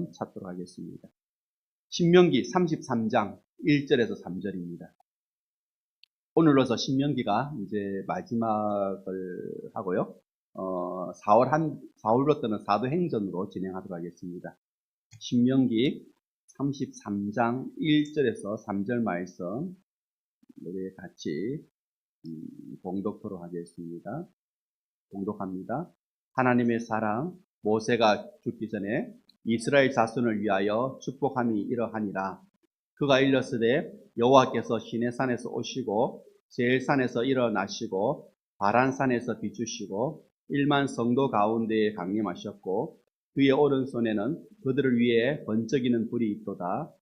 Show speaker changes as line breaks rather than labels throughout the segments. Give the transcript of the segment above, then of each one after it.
한번 찾도록 하겠습니다. 신명기 33장 1절에서 3절입니다. 오늘로서 신명기가 이제 마지막을 하고요. 4월부터는 사도행전으로 진행하도록 하겠습니다. 신명기 33장 1절에서 3절 말씀 우리 같이 봉독토록 하겠습니다. 봉독합니다. 하나님의 사랑, 모세가 죽기 전에 이스라엘 자손을 위하여 축복함이 이러하니라. 그가 일렀으되 여호와께서 시내산에서 오시고 제일산에서 일어나시고 바란산에서 비추시고 1만 성도 가운데에 강림하셨고 그의 오른손에는 그들을 위해 번쩍이는 불이 있도다.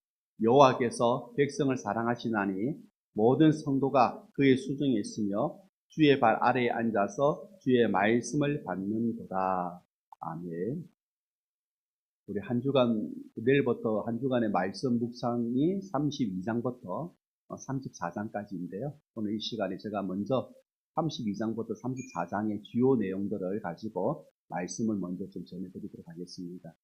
여호와께서 백성을 사랑하시나니 모든 성도가 그의 수중에 있으며 주의 발 아래에 앉아서 주의 말씀을 받는도다. 아멘. 우리 한 주간, 내일부터 한 주간의 말씀 묵상이 32장부터 34장까지인데요. 오늘 이 시간에 제가 먼저 32장부터 34장의 주요 내용들을 가지고 말씀을 먼저 좀 전해드리도록 하겠습니다.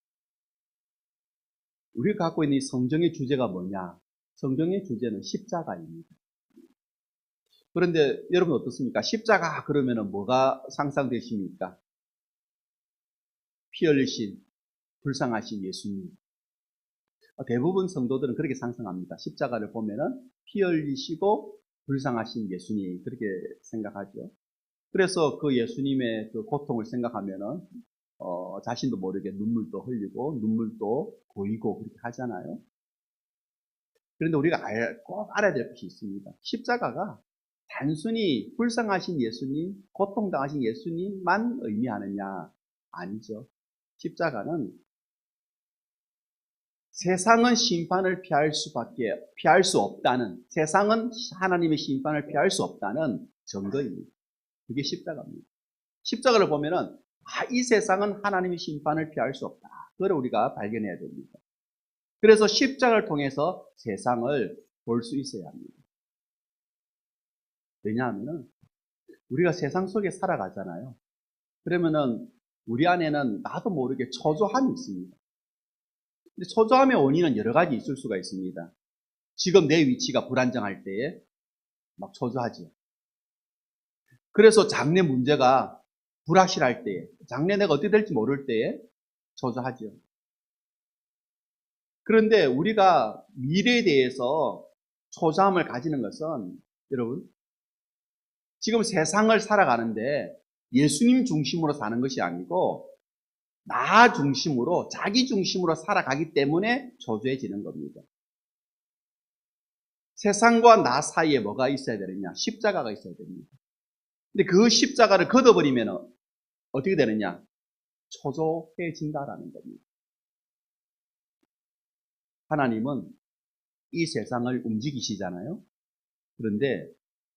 우리가 갖고 있는 이 성경의 주제가 뭐냐? 성경의 주제는 십자가입니다. 그런데 여러분 어떻습니까? 십자가 그러면은 뭐가 상상되십니까? 피 흘리신, 불쌍하신 예수님. 대부분 성도들은 그렇게 상상합니다. 십자가를 보면은 피 흘리시고 불쌍하신 예수님, 그렇게 생각하죠. 그래서 그 예수님의 그 고통을 생각하면은 자신도 모르게 눈물도 흘리고 눈물도 고이고 그렇게 하잖아요. 그런데 우리가 꼭 알아야 될 것이 있습니다. 십자가가 단순히 불쌍하신 예수님, 고통당하신 예수님만 의미하느냐? 아니죠. 십자가는 세상은 심판을 피할 수 없다는, 세상은 하나님의 심판을 피할 수 없다는 증거입니다. 그게 십자가입니다. 십자가를 보면은, 이 세상은 하나님의 심판을 피할 수 없다. 그걸 우리가 발견해야 됩니다. 그래서 십자가를 통해서 세상을 볼 수 있어야 합니다. 왜냐하면은, 우리가 세상 속에 살아가잖아요. 그러면은, 우리 안에는 나도 모르게 초조함이 있습니다. 근데 초조함의 원인은 여러 가지 있을 수가 있습니다. 지금 내 위치가 불안정할 때에 막 초조하죠. 그래서 장래 문제가 불확실할 때에, 장래 내가 어떻게 될지 모를 때에 초조하죠. 그런데 우리가 미래에 대해서 초조함을 가지는 것은 여러분, 지금 세상을 살아가는데 예수님 중심으로 사는 것이 아니고 나 중심으로, 자기 중심으로 살아가기 때문에 초조해지는 겁니다. 세상과 나 사이에 뭐가 있어야 되느냐? 십자가가 있어야 됩니다. 근데 그 십자가를 걷어버리면 어떻게 되느냐? 초조해진다라는 겁니다. 하나님은 이 세상을 움직이시잖아요. 그런데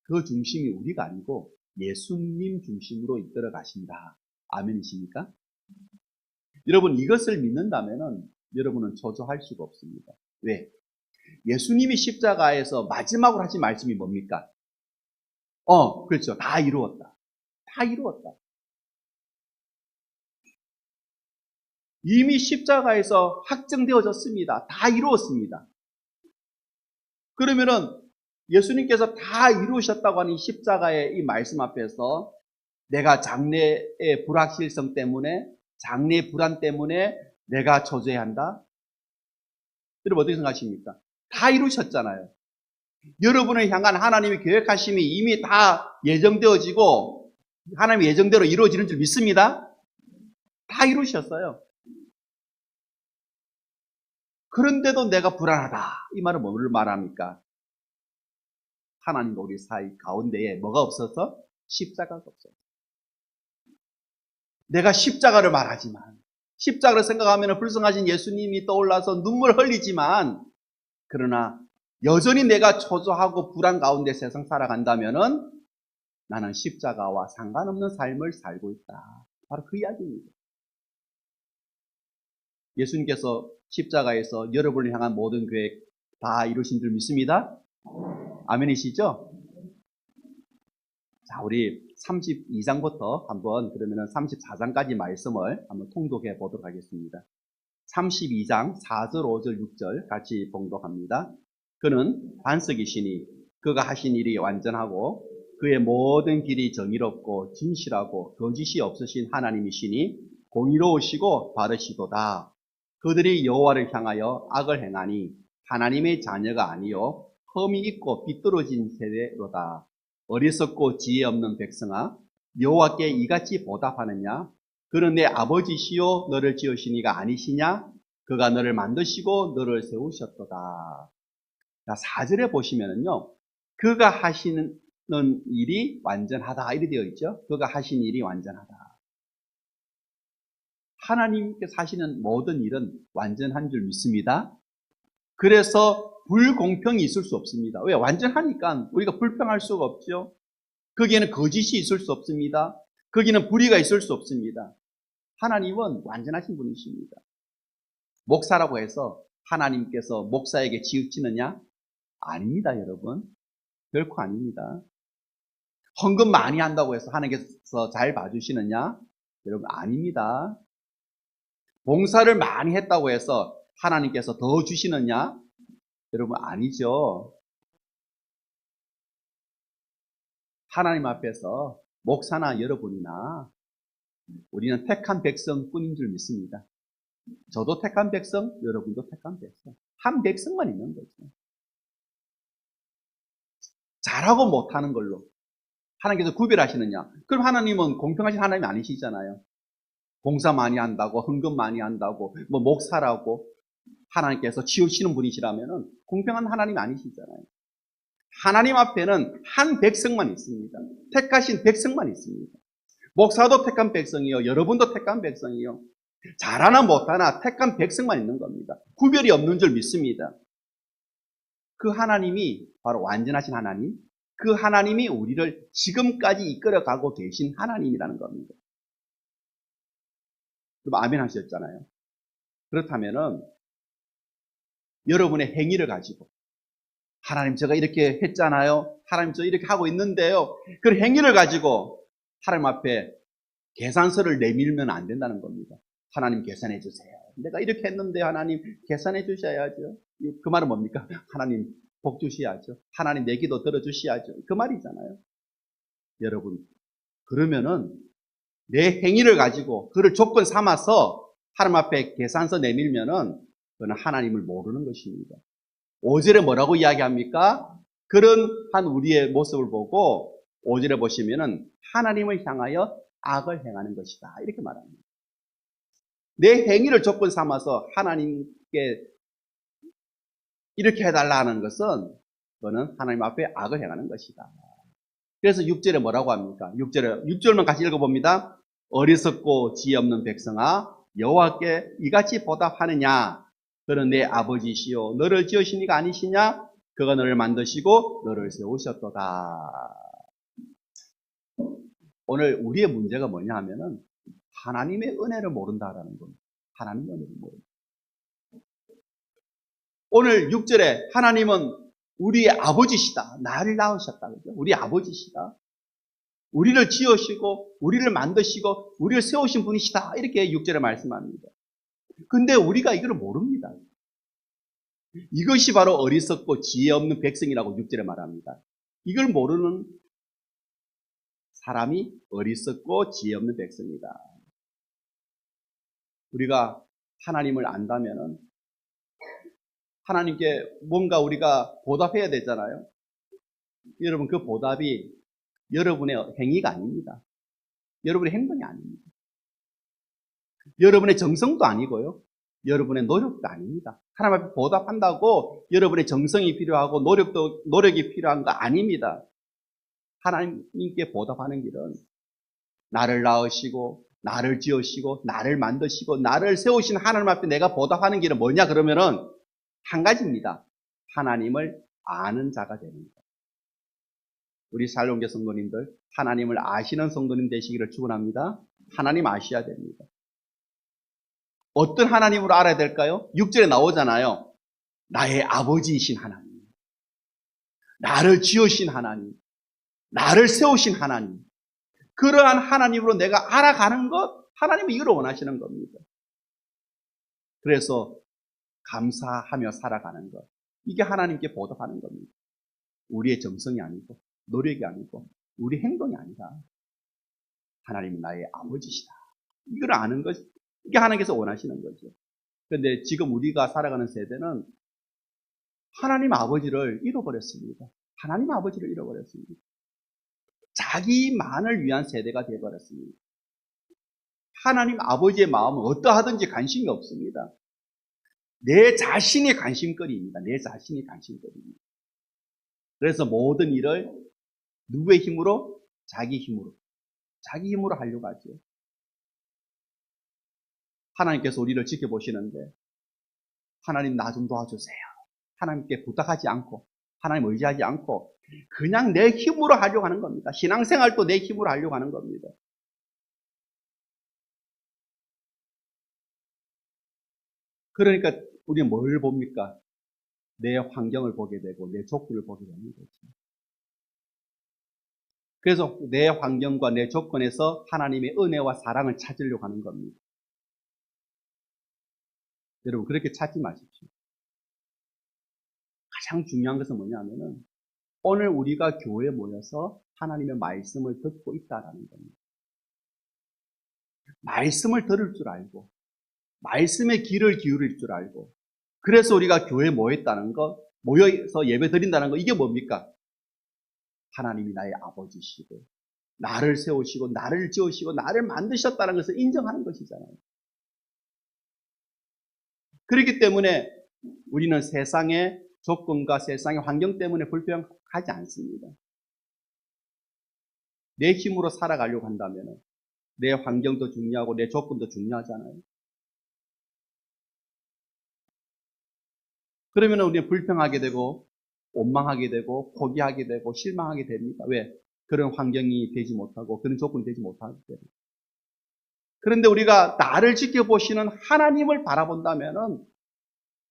그 중심이 우리가 아니고 예수님 중심으로 이끌어 가신다. 아멘이십니까? 여러분 이것을 믿는다면 여러분은 초조할 수가 없습니다. 왜? 예수님이 십자가에서 마지막으로 하신 말씀이 뭡니까? 그렇죠. 다 이루었다. 다 이루었다. 이미 십자가에서 확정되어졌습니다. 다 이루었습니다. 그러면은 예수님께서 다 이루셨다고 하는 십자가의 이 말씀 앞에서 내가 장래의 불확실성 때문에, 장래의 불안 때문에 내가 초조해야 한다? 여러분 어떻게 생각하십니까? 다 이루셨잖아요. 여러분을 향한 하나님의 계획하심이 이미 다 예정되어지고 하나님의 예정대로 이루어지는 줄 믿습니다. 다 이루셨어요. 그런데도 내가 불안하다. 이 말은 뭐를 말합니까? 하나님과 우리 사이 가운데에 뭐가 없어서? 십자가가 없어요. 내가 십자가를 말하지만, 십자가를 생각하면 불쌍하신 예수님이 떠올라서 눈물 흘리지만, 그러나 여전히 내가 초조하고 불안 가운데 세상 살아간다면은 나는 십자가와 상관없는 삶을 살고 있다. 바로 그 이야기입니다. 예수님께서 십자가에서 여러분을 향한 모든 계획 다 이루신 줄 믿습니다. 아멘이시죠? 자, 우리 32장부터 한번 그러면은 34장까지 말씀을 한번 통독해 보도록 하겠습니다. 32장 4절, 5절, 6절 같이 봉독합니다. 그는 반석이시니 그가 하신 일이 완전하고 그의 모든 길이 정의롭고 진실하고 거짓이 없으신 하나님이시니 공의로우시고 바르시도다. 그들이 여호와를 향하여 악을 행하니 하나님의 자녀가 아니요 흠이 있고 비뚤어진 세대로다. 어리석고 지혜 없는 백성아, 여호와께 이같이 보답하느냐? 그는 내 아버지시요 너를 지으시니가 아니시냐? 그가 너를 만드시고 너를 세우셨도다. 자, 4절에 보시면은요, 그가 하시는 일이 완전하다 이렇게 되어 있죠. 그가 하신 일이 완전하다. 하나님께서 하시는 모든 일은 완전한 줄 믿습니다. 그래서 불공평이 있을 수 없습니다. 왜? 완전하니까 우리가 불평할 수가 없죠. 거기에는 거짓이 있을 수 없습니다. 거기는 불의가 있을 수 없습니다. 하나님은 완전하신 분이십니다. 목사라고 해서 하나님께서 목사에게 치우치느냐? 아닙니다, 여러분. 결코 아닙니다. 헌금 많이 한다고 해서 하나님께서 잘 봐주시느냐? 여러분, 아닙니다. 봉사를 많이 했다고 해서 하나님께서 더 주시느냐? 여러분, 아니죠. 하나님 앞에서 목사나 여러분이나 우리는 택한 백성뿐인 줄 믿습니다. 저도 택한 백성, 여러분도 택한 백성. 한 백성만 있는 거죠. 잘하고 못하는 걸로 하나님께서 구별하시느냐? 그럼 하나님은 공평하신 하나님이 아니시잖아요. 봉사 많이 한다고, 헌금 많이 한다고, 목사라고 하나님께서 치우치는 분이시라면 공평한 하나님이 아니시잖아요. 하나님 앞에는 한 백성만 있습니다. 택하신 백성만 있습니다. 목사도 택한 백성이요, 여러분도 택한 백성이요. 잘하나 못하나 택한 백성만 있는 겁니다. 구별이 없는 줄 믿습니다. 그 하나님이 바로 완전하신 하나님, 그 하나님이 우리를 지금까지 이끌어가고 계신 하나님이라는 겁니다. 그럼 아멘 하셨잖아요. 그렇다면은 여러분의 행위를 가지고 하나님 제가 이렇게 했잖아요. 하나님 저 이렇게 하고 있는데요. 그 행위를 가지고 하나님 앞에 계산서를 내밀면 안 된다는 겁니다. 하나님 계산해 주세요. 내가 이렇게 했는데 하나님 계산해 주셔야죠. 그 말은 뭡니까? 하나님 복 주셔야죠. 하나님 내 기도 들어주셔야죠. 그 말이잖아요. 여러분, 그러면은 내 행위를 가지고 그를 조건 삼아서 하나님 앞에 계산서 내밀면은 그는 하나님을 모르는 것입니다. 5절에 뭐라고 이야기합니까? 그런 한 우리의 모습을 보고 5절에 보시면은 하나님을 향하여 악을 행하는 것이다. 이렇게 말합니다. 내 행위를 조건 삼아서 하나님께 이렇게 해달라는 것은 그는 하나님 앞에 악을 행하는 것이다. 그래서 6절에 뭐라고 합니까? 6절만 같이 읽어봅니다. 어리석고 지혜 없는 백성아, 여호와께 이같이 보답하느냐? 그는 내 아버지시요 너를 지으시니가 아니시냐? 그가 너를 만드시고 너를 세우셨도다. 오늘 우리의 문제가 뭐냐 하면은 하나님의 은혜를 모른다라는 겁니다. 하나님의 은혜를 모른다. 오늘 6절에 하나님은 우리의 아버지시다. 나를 낳으셨다. 그죠? 우리 아버지시다. 우리를 지으시고 우리를 만드시고 우리를 세우신 분이시다. 이렇게 6절에 말씀합니다. 근데 우리가 이걸 모릅니다. 이것이 바로 어리석고 지혜 없는 백성이라고 6절에 말합니다. 이걸 모르는 사람이 어리석고 지혜 없는 백성이다. 우리가 하나님을 안다면은 하나님께 뭔가 우리가 보답해야 되잖아요. 여러분, 그 보답이 여러분의 행위가 아닙니다. 여러분의 행동이 아닙니다. 여러분의 정성도 아니고요. 여러분의 노력도 아닙니다. 하나님 앞에 보답한다고 여러분의 정성이 필요하고 노력이 필요한 거 아닙니다. 하나님께 보답하는 길은 나를 낳으시고 나를 지으시고 나를 만드시고 나를 세우신 하나님 앞에 내가 보답하는 길은 뭐냐 그러면은 한 가지입니다. 하나님을 아는 자가 됩니다. 우리 살롱교 성도님들 하나님을 아시는 성도님 되시기를 축원합니다. 하나님 아셔야 됩니다. 어떤 하나님으로 알아야 될까요? 6절에 나오잖아요. 나의 아버지이신 하나님, 나를 지으신 하나님, 나를 세우신 하나님, 그러한 하나님으로 내가 알아가는 것, 하나님은 이걸 원하시는 겁니다. 그래서 감사하며 살아가는 것. 이게 하나님께 보답하는 겁니다. 우리의 정성이 아니고 노력이 아니고 우리 행동이 아니라 하나님이 나의 아버지시다. 이걸 아는 것, 이게 하나님께서 원하시는 거죠. 그런데 지금 우리가 살아가는 세대는 하나님 아버지를 잃어버렸습니다. 하나님 아버지를 잃어버렸습니다. 자기만을 위한 세대가 되어버렸습니다. 하나님 아버지의 마음은 어떠하든지 관심이 없습니다. 내 자신의 관심거리입니다. 내 자신의 관심거리입니다. 그래서 모든 일을 누구의 힘으로? 자기 힘으로. 자기 힘으로 하려고 하죠. 하나님께서 우리를 지켜보시는데 하나님 나 좀 도와주세요. 하나님께 부탁하지 않고 하나님 의지하지 않고 그냥 내 힘으로 하려고 하는 겁니다. 신앙생활도 내 힘으로 하려고 하는 겁니다. 그러니까 우리는 뭘 봅니까? 내 환경을 보게 되고 내 조건을 보게 되는 거죠. 그래서 내 환경과 내 조건에서 하나님의 은혜와 사랑을 찾으려고 하는 겁니다. 여러분 그렇게 찾지 마십시오. 가장 중요한 것은 뭐냐면은 오늘 우리가 교회에 모여서 하나님의 말씀을 듣고 있다라는 겁니다. 말씀을 들을 줄 알고 말씀의 귀를 기울일 줄 알고 그래서 우리가 교회에 모였다는 것, 모여서 예배 드린다는 것, 이게 뭡니까? 하나님이 나의 아버지시고 나를 세우시고 나를 지으시고 나를 만드셨다는 것을 인정하는 것이잖아요. 그렇기 때문에 우리는 세상의 조건과 세상의 환경 때문에 불평하지 않습니다. 내 힘으로 살아가려고 한다면 내 환경도 중요하고 내 조건도 중요하잖아요. 그러면 우리는 불평하게 되고 원망하게 되고 포기하게 되고 실망하게 됩니다. 왜? 그런 환경이 되지 못하고 그런 조건이 되지 못하기 때문에. 그런데 우리가 나를 지켜보시는 하나님을 바라본다면은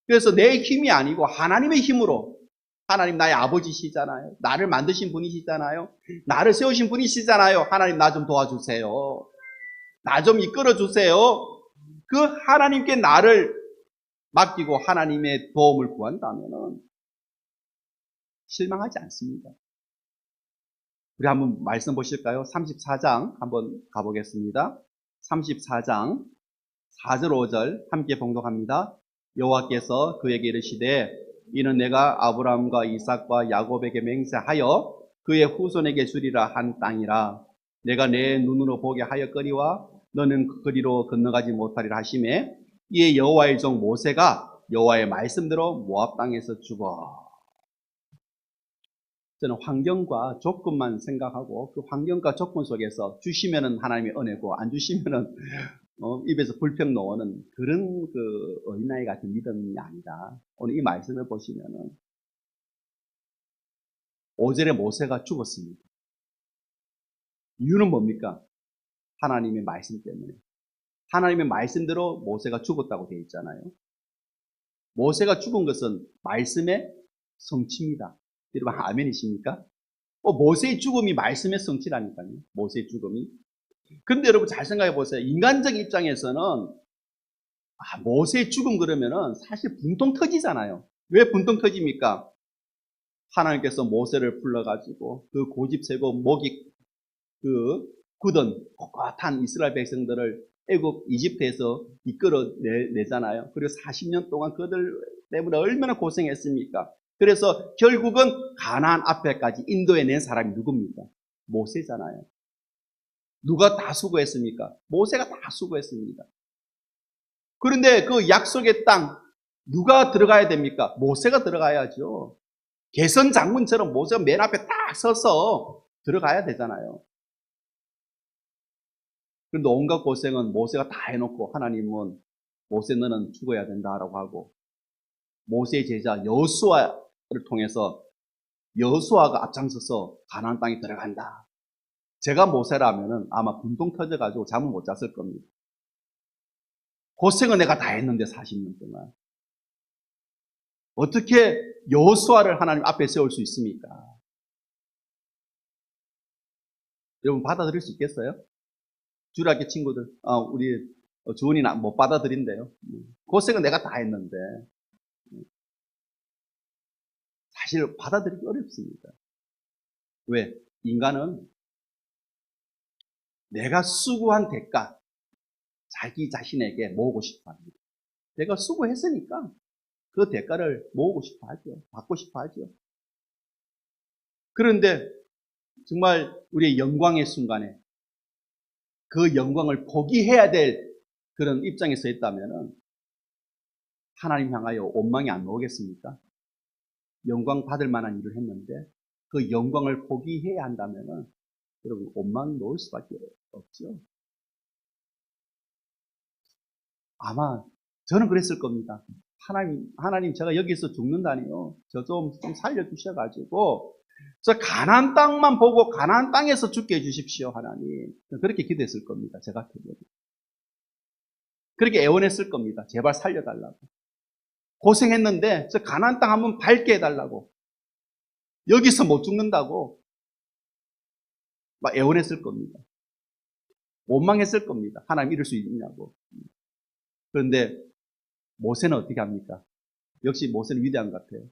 그래서 내 힘이 아니고 하나님의 힘으로 하나님 나의 아버지시잖아요. 나를 만드신 분이시잖아요. 나를 세우신 분이시잖아요. 하나님 나 좀 도와주세요. 나 좀 이끌어 주세요. 그 하나님께 나를 맡기고 하나님의 도움을 구한다면은 실망하지 않습니다. 우리 한번 말씀 보실까요? 34장 한번 가보겠습니다. 34장 4절 5절 함께 봉독합니다. 여호와께서 그에게 이르시되 이는 내가 아브라함과 이삭과 야곱에게 맹세하여 그의 후손에게 주리라 한 땅이라. 내가 내 눈으로 보게 하였거니와 너는 그리로 건너가지 못하리라 하시매 이에 여호와의 종 모세가 여호와의 말씀대로 모압 땅에서 죽어. 저는 환경과 조건만 생각하고 그 환경과 조건 속에서 주시면은 하나님의 은혜고 안 주시면은 입에서 불평 나오는 그런 그 어린아이 같은 믿음이 아니다. 오늘 이 말씀을 보시면은 5절에 모세가 죽었습니다. 이유는 뭡니까? 하나님의 말씀 때문에. 하나님의 말씀대로 모세가 죽었다고 되어 있잖아요. 모세가 죽은 것은 말씀의 성취입니다. 여러분 아멘이십니까? 모세의 죽음이 말씀의 성취라니까요. 모세의 죽음이. 근데 여러분 잘 생각해 보세요. 인간적 입장에서는 모세의 죽음 그러면은 사실 분통 터지잖아요. 왜 분통 터집니까? 하나님께서 모세를 불러가지고 그 고집세고 목이 그 굳은 꼿꼿한 이스라엘 백성들을 애굽 이집트에서 이끌어내잖아요. 그리고 40년 동안 그들 때문에 얼마나 고생했습니까? 그래서 결국은 가나안 앞에까지 인도해낸 사람이 누굽니까? 모세잖아요. 누가 다 수고했습니까? 모세가 다 수고했습니다. 그런데 그 약속의 땅 누가 들어가야 됩니까? 모세가 들어가야죠. 개선 장군처럼 모세가 맨 앞에 딱 서서 들어가야 되잖아요. 그런데 온갖 고생은 모세가 다 해놓고 하나님은 모세 너는 죽어야 된다라고 하고 모세의 제자 여호수아를 통해서 여호수아가 앞장서서 가나안 땅에 들어간다. 제가 모세라면은 아마 분통 터져가지고 잠을 못 잤을 겁니다. 고생은 내가 다 했는데 40년 동안 어떻게 여호수아를 하나님 앞에 세울 수 있습니까? 여러분 받아들일 수 있겠어요? 주일학교 친구들, 우리 주은이 못 받아들인대요. 고생은 내가 다 했는데 사실 받아들이기 어렵습니다. 왜? 인간은 내가 수고한 대가 자기 자신에게 모으고 싶어 합니다. 내가 수고했으니까 그 대가를 모으고 싶어 하죠. 받고 싶어 하죠. 그런데 정말 우리의 영광의 순간에 그 영광을 포기해야 될 그런 입장에 서 있다면 하나님 향하여 원망이 안 오겠습니까? 영광 받을 만한 일을 했는데 그 영광을 포기해야 한다면 여러분 원망이 놓을 수밖에 없죠. 아마 저는 그랬을 겁니다. 하나님 제가 여기서 죽는다니요. 저 좀 살려주셔가지고 저 가나안 땅만 보고 가나안 땅에서 죽게 해주십시오, 하나님. 그렇게 기도했을 겁니다. 제 같으면. 그렇게 애원했을 겁니다. 제발 살려달라고. 고생했는데 저 가나안 땅 한번 밟게 해달라고. 여기서 못 죽는다고 막 애원했을 겁니다. 원망했을 겁니다. 하나님 이럴 수 있냐고. 그런데 모세는 어떻게 합니까? 역시 모세는 위대한 것 같아요.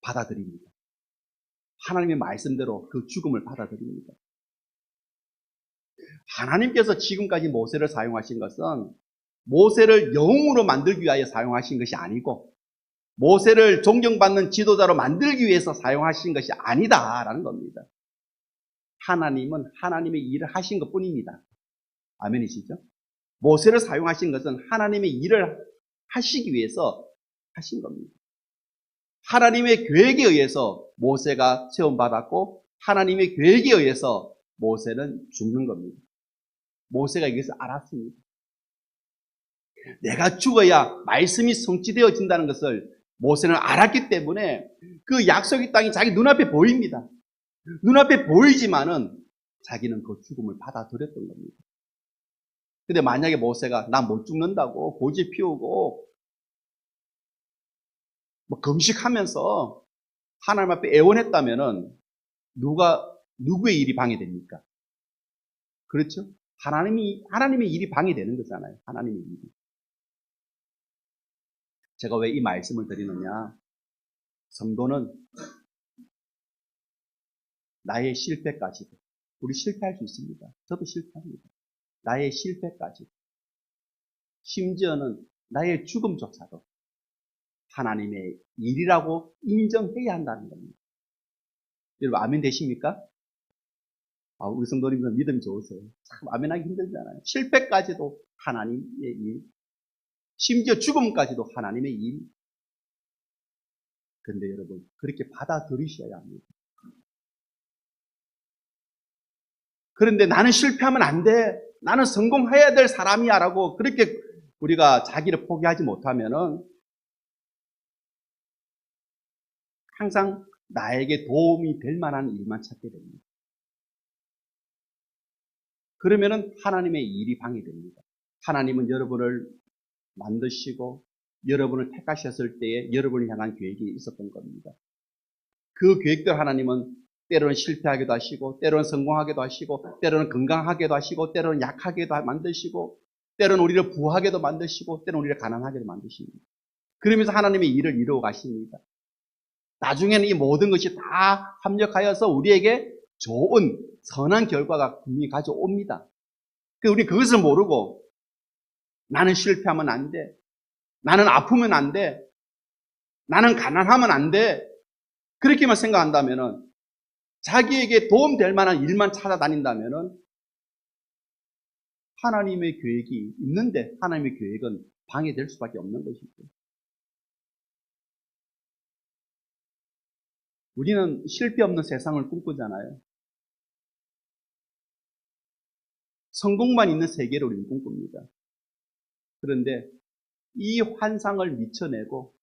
받아들입니다. 하나님의 말씀대로 그 죽음을 받아들입니다. 하나님께서 지금까지 모세를 사용하신 것은 모세를 영웅으로 만들기 위하여 사용하신 것이 아니고 모세를 존경받는 지도자로 만들기 위해서 사용하신 것이 아니다라는 겁니다. 하나님은 하나님의 일을 하신 것뿐입니다. 아멘이시죠? 모세를 사용하신 것은 하나님의 일을 하시기 위해서 하신 겁니다. 하나님의 계획에 의해서 모세가 체험받았고 하나님의 계획에 의해서 모세는 죽는 겁니다. 모세가 이것을 알았습니다. 내가 죽어야 말씀이 성취되어진다는 것을 모세는 알았기 때문에 그 약속의 땅이 자기 눈앞에 보입니다. 눈앞에 보이지만은 자기는 그 죽음을 받아들였던 겁니다. 근데 만약에 모세가 나 못 죽는다고 고집 피우고 뭐 금식하면서 하나님 앞에 애원했다면은 누구의 일이 방해됩니까? 그렇죠? 하나님의 일이 방해되는 거잖아요. 하나님의 일이. 제가 왜 이 말씀을 드리느냐? 성도는 나의 실패까지도, 우리 실패할 수 있습니다. 저도 실패합니다. 나의 실패까지, 심지어는 나의 죽음조차도 하나님의 일이라고 인정해야 한다는 겁니다. 여러분 아멘 되십니까? 우리 성도님들은 믿음이 좋으세요. 참 아멘하기 힘들잖아요. 실패까지도 하나님의 일, 심지어 죽음까지도 하나님의 일. 그런데 여러분 그렇게 받아들이셔야 합니다. 그런데 나는 실패하면 안 돼. 나는 성공해야 될 사람이야 라고 그렇게 우리가 자기를 포기하지 못하면은 항상 나에게 도움이 될 만한 일만 찾게 됩니다. 그러면은 하나님의 일이 방해됩니다. 하나님은 여러분을 만드시고 여러분을 택하셨을 때에 여러분을 향한 계획이 있었던 겁니다. 그 계획들 하나님은 때로는 실패하기도 하시고 때로는 성공하기도 하시고 때로는 건강하게도 하시고 때로는 약하게도 만드시고 때로는 우리를 부하게도 만드시고 때로는 우리를 가난하게도 만드십니다. 그러면서 하나님의 일을 이루어 가십니다. 나중에는 이 모든 것이 다 합력하여서 우리에게 좋은 선한 결과가 분명히 가져옵니다. 우리 그것을 모르고 나는 실패하면 안 돼. 나는 아프면 안 돼. 나는 가난하면 안 돼. 그렇게만 생각한다면은 자기에게 도움될 만한 일만 찾아다닌다면은 하나님의 계획이 있는데 하나님의 계획은 방해될 수밖에 없는 것이죠. 우리는 실패 없는 세상을 꿈꾸잖아요. 성공만 있는 세계를 우리는 꿈꿉니다. 그런데 이 환상을 미쳐내고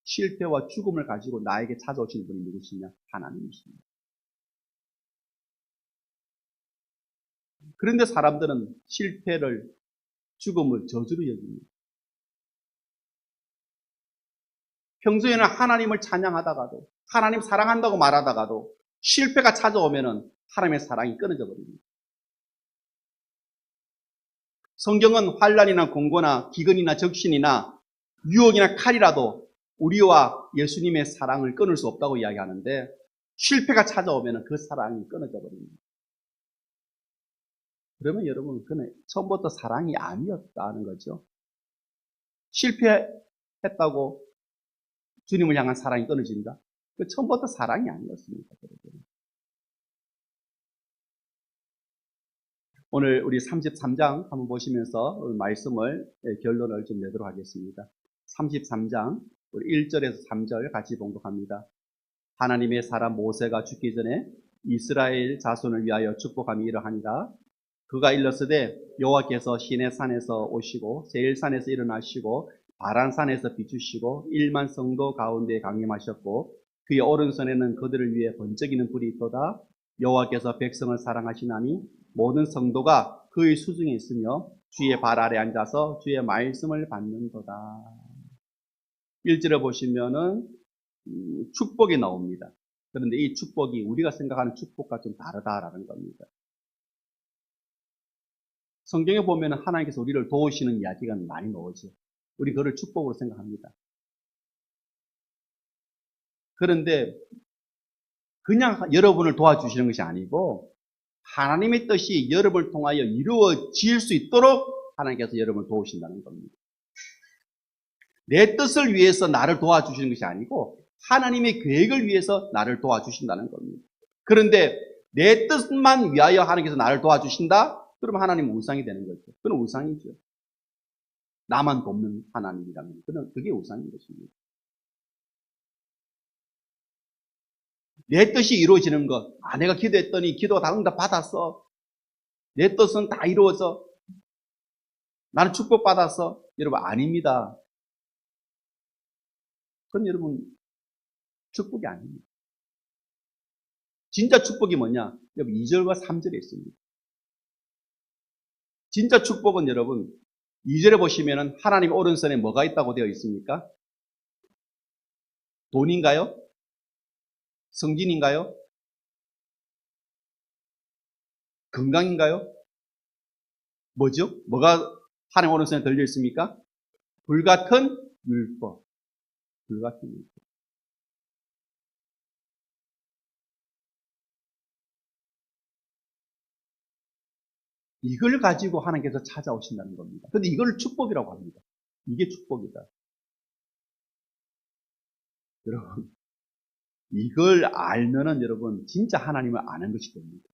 실패와 죽음을 가지고 나에게 찾아오신 분이 누구시냐? 하나님이십니다. 그런데 사람들은 실패를, 죽음을 저주로 여깁니다. 평소에는 하나님을 찬양하다가도 하나님 사랑한다고 말하다가도 실패가 찾아오면은 하나님의 사랑이 끊어져 버립니다. 성경은 환난이나 공고나 기근이나 적신이나 유혹이나 칼이라도 우리와 예수님의 사랑을 끊을 수 없다고 이야기하는데 실패가 찾아오면 그 사랑이 끊어져 버립니다. 그러면 여러분 그는 처음부터 사랑이 아니었다는 거죠. 실패했다고 주님을 향한 사랑이 끊어진다? 그 처음부터 사랑이 아니었습니다. 오늘 우리 33장 한번 보시면서 말씀을 결론을 좀 내도록 하겠습니다. 33장 1절에서 3절 같이 봉독합니다. 하나님의 사람 모세가 죽기 전에 이스라엘 자손을 위하여 축복함이 이러하니라. 그가 일렀으되 여호와께서 시내 산에서 오시고 세일산에서 일어나시고 바란산에서 비추시고 1만 성도 가운데 강림하셨고 그의 오른손에는 그들을 위해 번쩍이는 불이 있도다. 여호와께서 백성을 사랑하시나니 모든 성도가 그의 수중에 있으며 주의 발 아래 앉아서 주의 말씀을 받는도다. 1절에 보시면은 축복이 나옵니다. 그런데 이 축복이 우리가 생각하는 축복과 좀 다르다라는 겁니다. 성경에 보면 하나님께서 우리를 도우시는 이야기가 많이 나오죠. 우리 그걸 축복으로 생각합니다. 그런데 그냥 여러분을 도와주시는 것이 아니고 하나님의 뜻이 여러분을 통하여 이루어질 수 있도록 하나님께서 여러분을 도우신다는 겁니다. 내 뜻을 위해서 나를 도와주시는 것이 아니고 하나님의 계획을 위해서 나를 도와주신다는 겁니다. 그런데 내 뜻만 위하여 하나님께서 나를 도와주신다? 그러면 하나님은 우상이 되는 거죠. 그건 우상이죠. 나만 돕는 하나님이라면 그게 우상인 것입니다. 내 뜻이 이루어지는 것, 내가 기도했더니 기도가 다 응답 받았어. 내 뜻은 다 이루어져. 나는 축복받았어. 여러분 아닙니다. 그건 여러분 축복이 아닙니다. 진짜 축복이 뭐냐? 여러분 2절과 3절에 있습니다. 진짜 축복은 여러분 2절에 보시면은 하나님 오른손에 뭐가 있다고 되어 있습니까? 돈인가요? 성진인가요? 건강인가요? 뭐죠? 뭐가 하나님 오른손에 들려 있습니까? 불같은 율법. 불같은 율법. 이걸 가지고 하나님께서 찾아오신다는 겁니다. 그런데 이걸 축복이라고 합니다. 이게 축복이다. 여러분, 이걸 알면은 여러분 진짜 하나님을 아는 것이 됩니다.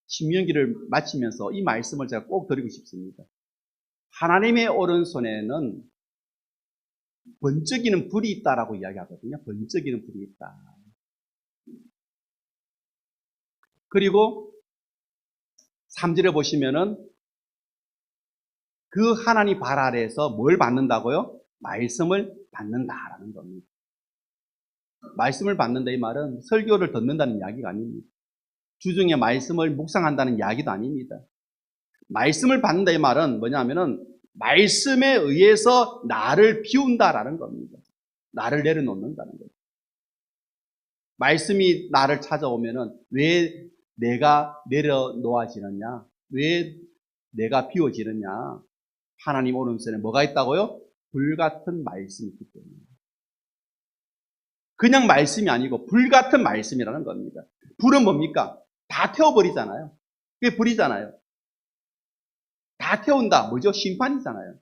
신명기를 마치면서 이 말씀을 제가 꼭 드리고 싶습니다. 하나님의 오른손에는 번쩍이는 불이 있다라고 이야기하거든요. 번쩍이는 불이 있다. 그리고 3절에 보시면은 그 하나님 발 아래에서 뭘 받는다고요? 말씀을 받는다라는 겁니다. 말씀을 받는다 이 말은 설교를 듣는다는 이야기가 아닙니다. 주중에 말씀을 묵상한다는 이야기도 아닙니다. 말씀을 받는다 이 말은 뭐냐면은 말씀에 의해서 나를 비운다라는 겁니다. 나를 내려놓는다는 거죠. 말씀이 나를 찾아오면은 왜 내가 내려놓아지느냐? 왜 내가 비워지느냐? 하나님 오른손에 뭐가 있다고요? 불같은 말씀이 있기 때문에. 그냥 말씀이 아니고 불같은 말씀이라는 겁니다. 불은 뭡니까? 다 태워버리잖아요. 그게 불이잖아요. 다 태운다. 뭐죠? 심판이잖아요.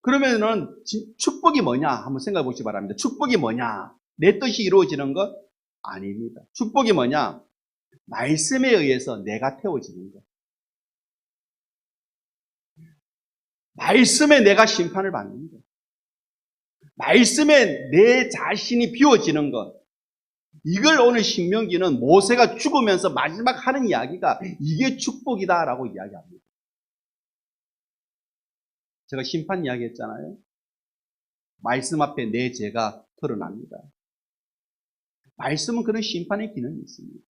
그러면은 축복이 뭐냐? 한번 생각해 보시기 바랍니다. 축복이 뭐냐? 내 뜻이 이루어지는 것? 아닙니다. 축복이 뭐냐? 말씀에 의해서 내가 태워지는 것. 말씀에 내가 심판을 받는 것. 말씀에 내 자신이 비워지는 것. 이걸 오늘 신명기는 모세가 죽으면서 마지막 하는 이야기가 이게 축복이다라고 이야기합니다. 제가 심판 이야기했잖아요. 말씀 앞에 내 죄가 드러납니다. 말씀은 그런 심판의 기능이 있습니다.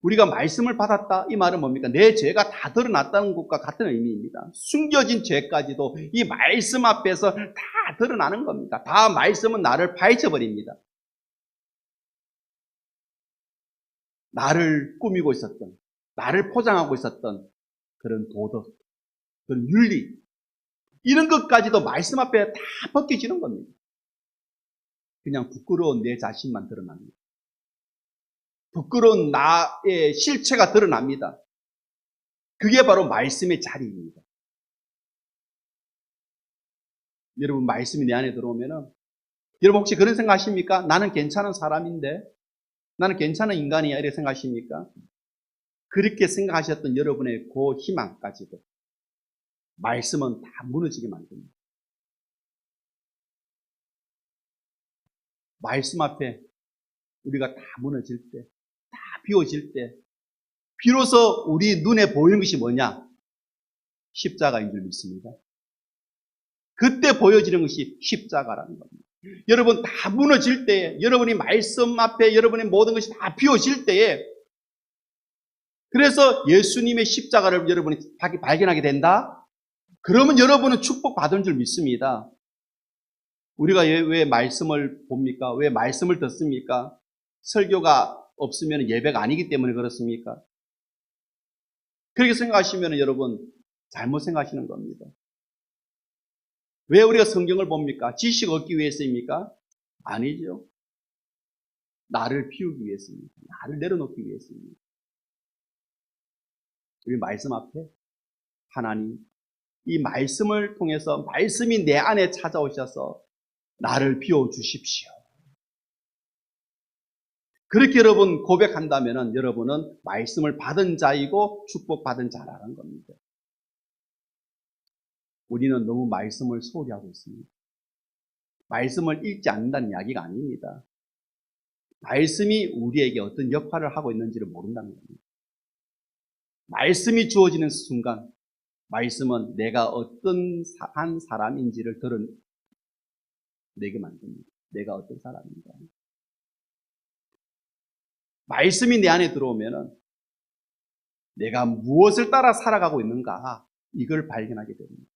우리가 말씀을 받았다 이 말은 뭡니까? 내 죄가 다 드러났다는 것과 같은 의미입니다. 숨겨진 죄까지도 이 말씀 앞에서 다 드러나는 겁니다. 다 말씀은 나를 파헤쳐버립니다. 나를 꾸미고 있었던 나를 포장하고 있었던 그런 도덕, 그런 윤리, 이런 것까지도 말씀 앞에 다 벗겨지는 겁니다. 그냥 부끄러운 내 자신만 드러납니다. 부끄러운 나의 실체가 드러납니다. 그게 바로 말씀의 자리입니다. 여러분, 말씀이 내 안에 들어오면은, 여러분 혹시 그런 생각 하십니까? 나는 괜찮은 사람인데, 나는 괜찮은 인간이야, 이렇게 생각하십니까? 그렇게 생각하셨던 여러분의 그 희망까지도 말씀은 다 무너지게 만듭니다. 말씀 앞에 우리가 다 무너질 때, 다 비워질 때, 비로소 우리 눈에 보이는 것이 뭐냐? 십자가인 줄 믿습니다. 그때 보여지는 것이 십자가라는 겁니다. 여러분 다 무너질 때에, 여러분이 말씀 앞에 여러분의 모든 것이 다 비워질 때에, 그래서 예수님의 십자가를 여러분이 발견하게 된다? 그러면 여러분은 축복받은 줄 믿습니다. 우리가 왜 말씀을 봅니까? 왜 말씀을 듣습니까? 설교가 없으면 예배가 아니기 때문에 그렇습니까? 그렇게 생각하시면 여러분 잘못 생각하시는 겁니다. 왜 우리가 성경을 봅니까? 지식 얻기 위해서입니까? 아니죠. 나를 피우기 위해서입니다. 나를 내려놓기 위해서입니다. 우리 말씀 앞에 하나님, 이 말씀을 통해서 말씀이 내 안에 찾아오셔서 나를 비워주십시오. 그렇게 여러분 고백한다면 여러분은 말씀을 받은 자이고 축복받은 자라는 겁니다. 우리는 너무 말씀을 소홀히 하고 있습니다. 말씀을 읽지 않는다는 이야기가 아닙니다. 말씀이 우리에게 어떤 역할을 하고 있는지를 모른다는 겁니다. 말씀이 주어지는 순간 말씀은 내가 어떤 한 사람인지를 드러내게 만듭니다. 내가 어떤 사람인가. 말씀이 내 안에 들어오면 내가 무엇을 따라 살아가고 있는가, 이걸 발견하게 됩니다.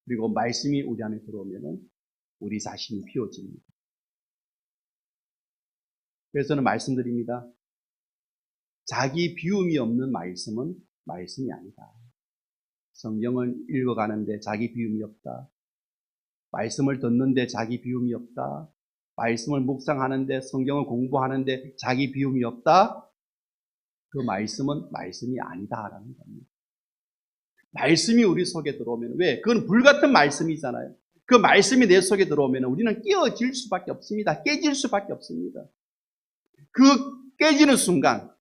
그리고 말씀이 우리 안에 들어오면 우리 자신이 비워집니다. 그래서 저는 말씀드립니다. 자기 비움이 없는 말씀은 말씀이 아니다. 성경을 읽어가는데 자기 비움이 없다. 말씀을 듣는데 자기 비움이 없다. 말씀을 묵상하는데, 성경을 공부하는데 자기 비움이 없다. 그 말씀은 말씀이 아니다라는 겁니다. 말씀이 우리 속에 들어오면, 왜? 그건 불같은 말씀이잖아요. 그 말씀이 내 속에 들어오면 우리는 깨어질 수밖에 없습니다. 깨질 수밖에 없습니다. 그 깨지는 순간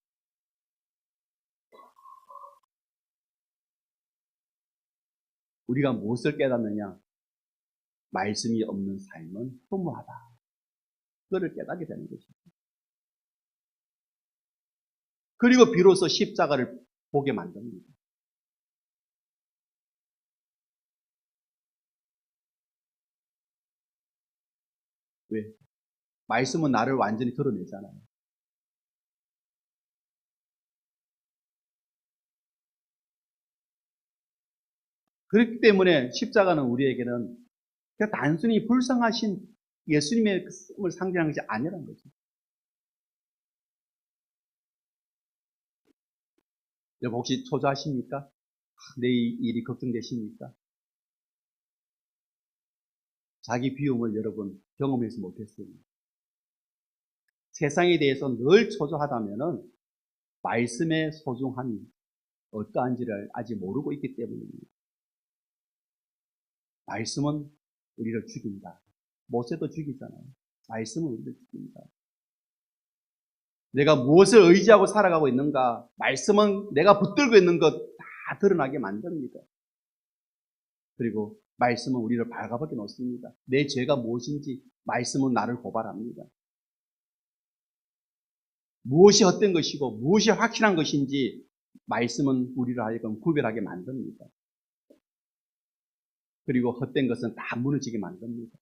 우리가 무엇을 깨닫느냐? 말씀이 없는 삶은 허무하다. 그거를 깨닫게 되는 것입니다. 그리고 비로소 십자가를 보게 만듭니다. 왜? 말씀은 나를 완전히 드러내잖아요. 그렇기 때문에 십자가는 우리에게는 그냥 단순히 불쌍하신 예수님의 삶을 상징하는 것이 아니라는 거죠. 여러분 혹시 초조하십니까? 내 일이 걱정되십니까? 자기 비움을 여러분 경험해서 못했어요. 세상에 대해서 늘 초조하다면은 말씀의 소중함이 어떠한지를 아직 모르고 있기 때문입니다. 말씀은 우리를 죽인다. 모세도 죽이잖아요. 말씀은 우리를 죽인다. 내가 무엇을 의지하고 살아가고 있는가? 말씀은 내가 붙들고 있는 것 다 드러나게 만듭니다. 그리고 말씀은 우리를 발가벗겨 놓습니다. 내 죄가 무엇인지 말씀은 나를 고발합니다. 무엇이 헛된 것이고 무엇이 확실한 것인지 말씀은 우리를 하여금 구별하게 만듭니다. 그리고 헛된 것은 다 무너지게 만듭니다.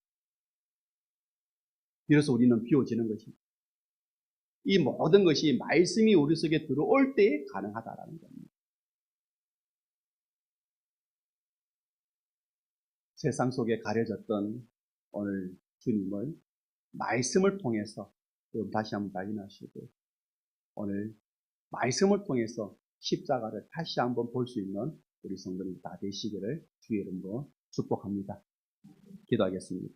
비로소 우리는 비워지는 것입니다. 이 모든 것이 말씀이 우리 속에 들어올 때에 가능하다라는 겁니다. 세상 속에 가려졌던 오늘 주님을 말씀을 통해서 다시 한번 발견하시고 오늘 말씀을 통해서 십자가를 다시 한번 볼 수 있는 우리 성도들 다 되시기를 주의 이름으로 축복합니다. 기도하겠습니다.